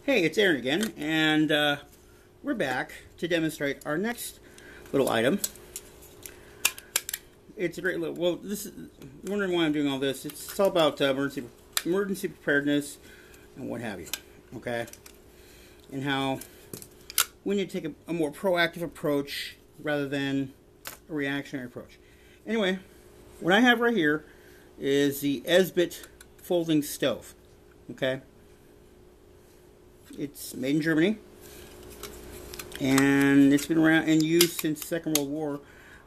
Hey, it's Aaron again, and we're back to demonstrate our next little item. It's a great little, well, this is, wondering why I'm doing all this. It's all about emergency preparedness and what have you, okay? And how we need to take a more proactive approach rather than a reactionary approach. Anyway, what I have right here is the esbit folding stove, okay? It's made in Germany, and it's been around and used since the Second World War,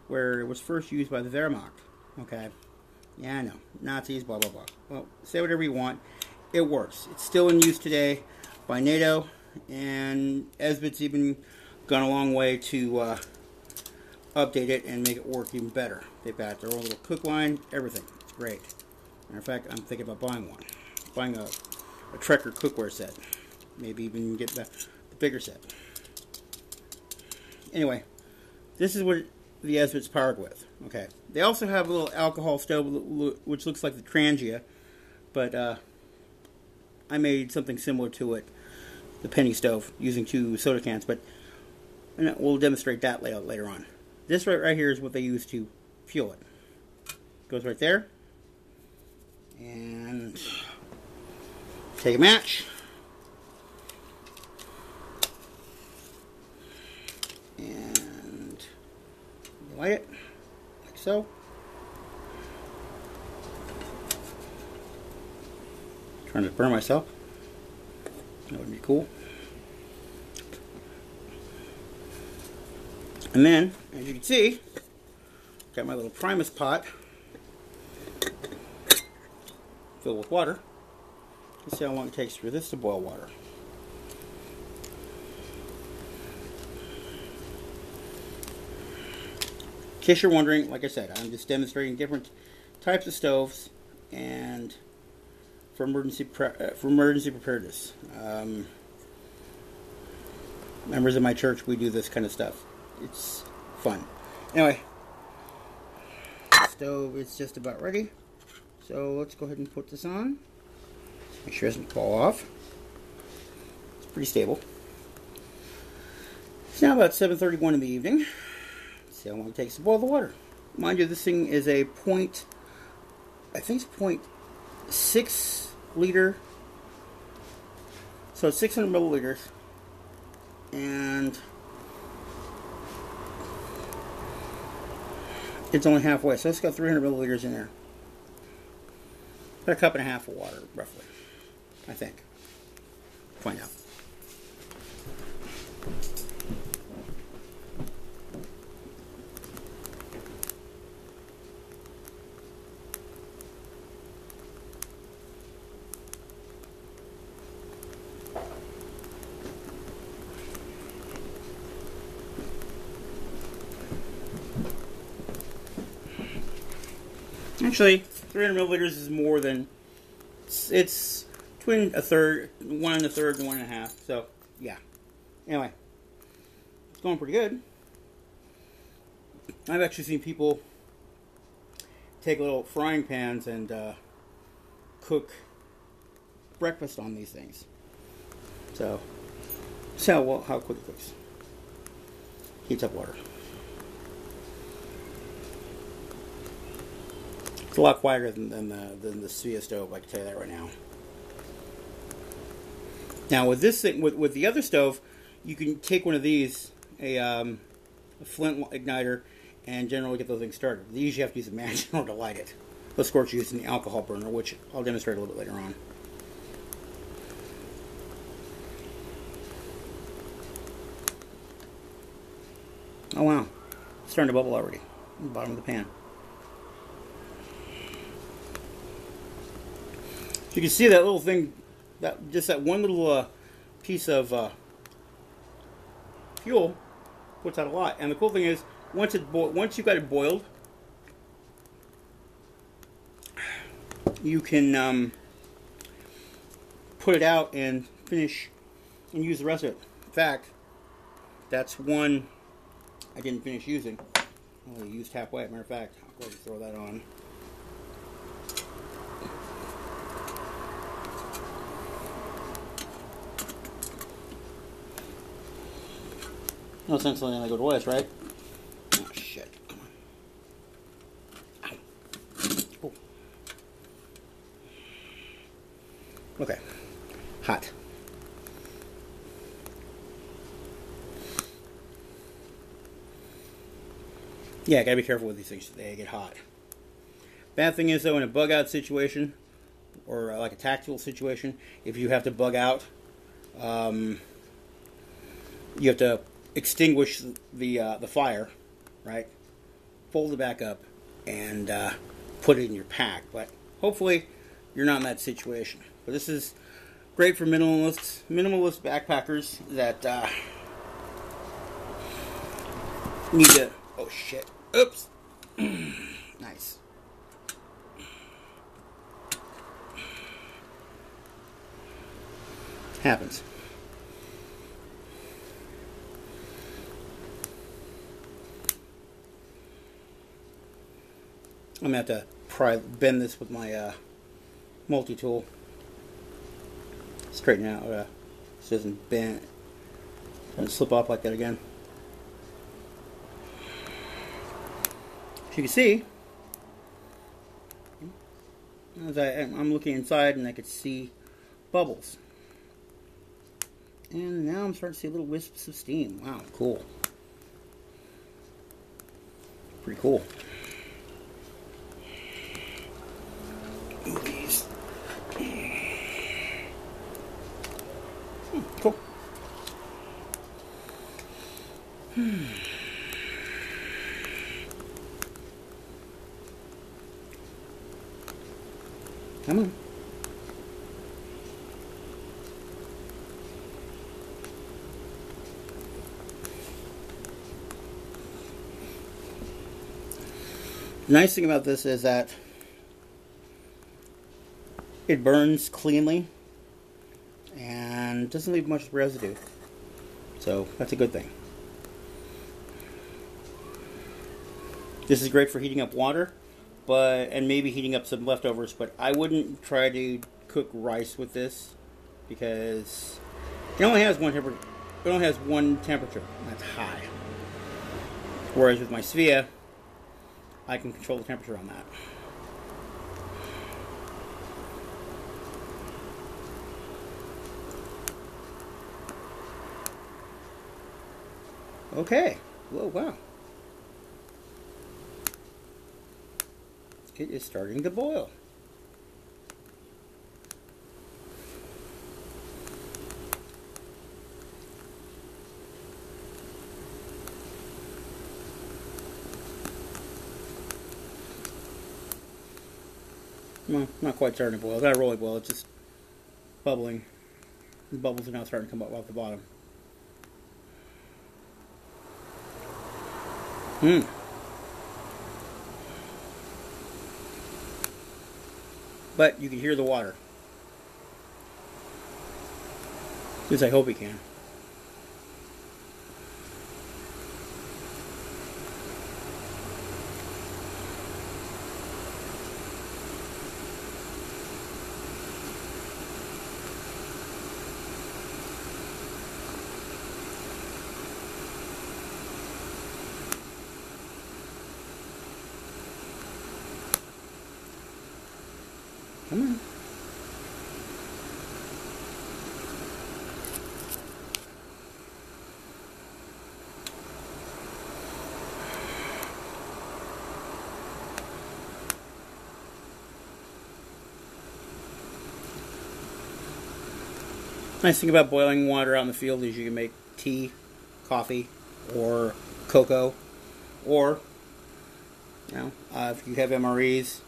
where it was first used by the Wehrmacht. Okay, yeah, I know, Nazis, blah blah blah. Well, say whatever you want. It works. It's still in use today by NATO, and esbit's even gone a long way to update it and make it work even better. They've got their own little cook line, everything. It's great. Matter of fact, I'm thinking about buying one, buying a Trekker cookware set. Maybe even get the bigger set. Anyway, this is what the esbit's powered with. Okay. They also have a little alcohol stove, which looks like the Trangia, but I made something similar to it, the penny stove, using 2 soda cans. But we'll demonstrate that later on. This right here is what they use to fuel it. Goes right there, and take a match. And light it like so. Trying to burn myself. That would be cool. And then, as you can see, got my little Primus pot filled with water. Let's see how long it takes for this to boil water. In case you're wondering, like I said, I'm just demonstrating different types of stoves and for emergency preparedness. Members of my church, we do this kind of stuff. It's fun. Anyway, the stove is just about ready. So let's go ahead and put this on. Make sure it doesn't fall off. It's pretty stable. It's now about 7:31 in the evening. See how long it takes to boil the water. Mind you, this thing is a I think it's 0.6 liter. So it's 600 milliliters. And it's only halfway. So it's got 300 milliliters in there. About a cup and a half of water, roughly. I think. Find out. Actually, 300 milliliters is more than, it's between a third, 1 1/3 and 1 1/2. So, yeah. Anyway, it's going pretty good. I've actually seen people take little frying pans and cook breakfast on these things. So, see how quick it cooks. Heats up water. It's a lot quieter than the Svia stove, I can tell you that right now. Now with this thing, with the other stove, you can take one of these, a flint igniter, and generally get those things started. These you have to use a match in order to light it. Of course, using the alcohol burner, which I'll demonstrate a little bit later on. Oh wow, it's starting to bubble already in the bottom of the pan. You can see that little thing, just that one little piece of fuel puts out a lot. And the cool thing is, once you've got it boiled, you can put it out and finish and use the rest of it. In fact, that's one I didn't finish using. I only used halfway. Matter of fact, I'll go ahead and throw that on. No sense letting that go to waste, right? Oh, shit. Come on. Ow. Oh. Okay. Hot. Yeah, gotta be careful with these things. They get hot. Bad thing is, though, in a bug out situation, or like a tactical situation, if you have to bug out, you have to extinguish the fire, right? Fold it back up and put it in your pack. But hopefully, you're not in that situation. But this is great for minimalist backpackers that need to. Oh shit! Oops. Nice. Happens. I'm gonna have to pry bend this with my multi-tool. Straighten it out so it doesn't bend, doesn't slip off like that again. As you can see, as I'm looking inside and I could see bubbles. And now I'm starting to see little wisps of steam. Wow, cool. Pretty cool. Move these. Cool. Come on. The nice thing about this is that it burns cleanly and doesn't leave much residue. So that's a good thing. This is great for heating up water, and maybe heating up some leftovers, but I wouldn't try to cook rice with this because it only has one temperature. It only has one temperature, and that's high. Whereas with my Svea, I can control the temperature on that. Okay. Whoa, wow. It is starting to boil. Well, not quite starting to boil. It's not really boil. It's just bubbling. The bubbles are now starting to come up off the bottom. But you can hear the water. At least I hope you can. Come on. Nice thing about boiling water out in the field is you can make tea, coffee, or cocoa, or if you have MREs,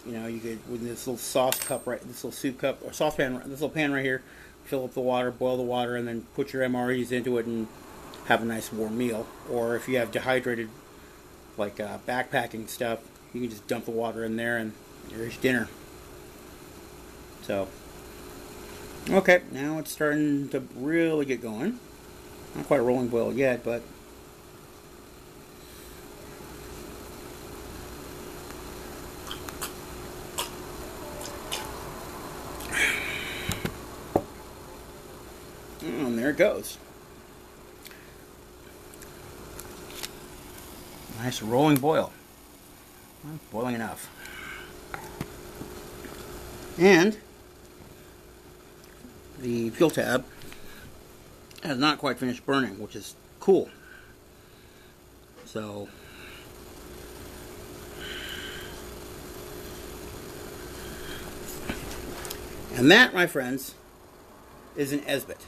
you could, with this little sauce cup, right, this little soup cup or saucepan, this little pan right here, fill up the water, boil the water, and then put your MREs into it and have a nice warm meal. Or if you have dehydrated, like backpacking stuff, you can just dump the water in there and there's dinner. So, okay, now it's starting to really get going. Not quite a rolling boil yet, but and there it goes. Nice rolling boil. Boiling enough. And the fuel tab has not quite finished burning, which is cool. So and that, my friends, is an esbit.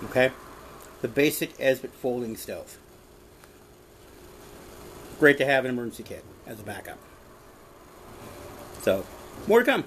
Okay? The basic esbit folding stove. Great to have an emergency kit as a backup. So, more to come.